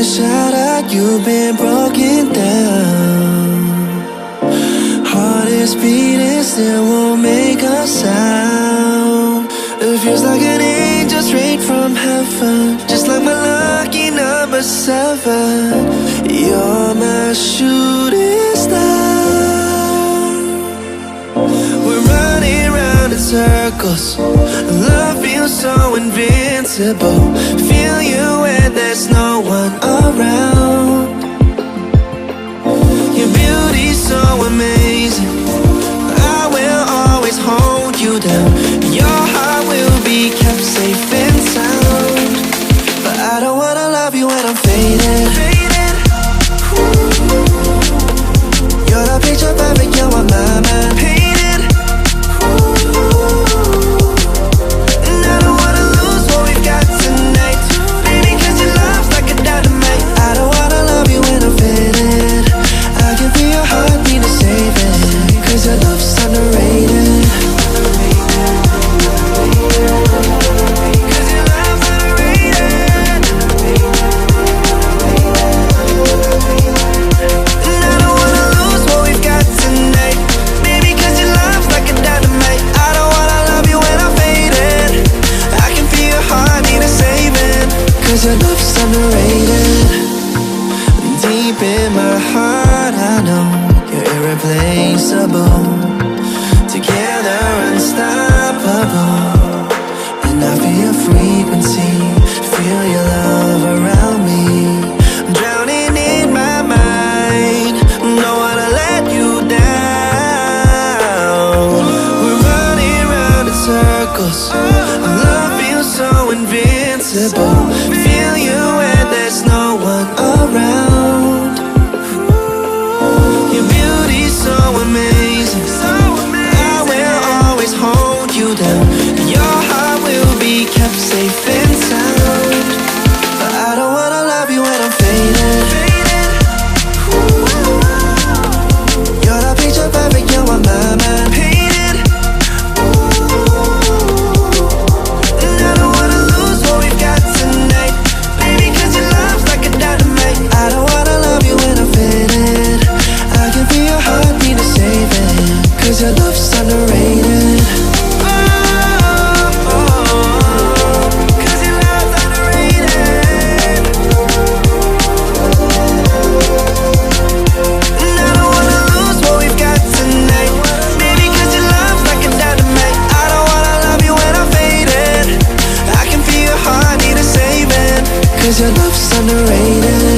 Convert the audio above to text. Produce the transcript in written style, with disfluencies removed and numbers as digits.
a shout out, you've been broken down. Heart is beating, still won't make a sound. It feels like an angel straight from heaven, just like my lucky number 7. You're my shooting star. We're running round in circles, love feels so invincible. Feel you when there's no one around. Your beauty's so amazing, I will always hold you down. Your heart will be kept safe and sound. But I don't wanna love you when I'm faded. You're the picture perfect, you're on my mind. Painted. And I don't wanna lose what we've got tonight, baby, cause your love's like a dynamite. I don't wanna love you when I'm faded. I can feel your heart need to save it, cause your love's underrated. Cause your love's underrated. And I don't wanna lose what we've got tonight, baby, cause your love's like a dynamite. I don't wanna love you when I'm faded. I can feel your heart need a saving, cause your love's underrated. Deep in my heart I know you're irreplaceable. Together unstoppable. And I feel your frequency, feel your love around me. I'm drowning in my mind, don't wanna let you down. We're running round in circles, love feels so invincible. Feel you when there's no one around. Your beauty's so amazing, I will always hold you down. Your heart will be kept safe and sound. But I don't wanna love you when I'm faded. You're the picture perfect, you're on my mind. Painted. And I don't wanna lose what we've got tonight, baby, cause your love's like a dynamite. I don't wanna love you when I'm faded. I can feel your heart need to save it, cause your love's underrated. Cause your love's underrated. And I don't wanna lose what we've got tonight, baby, cause your love's like a dynamite. I don't wanna love you when I'm faded. I can feel your heart need a saving, cause your love's underrated.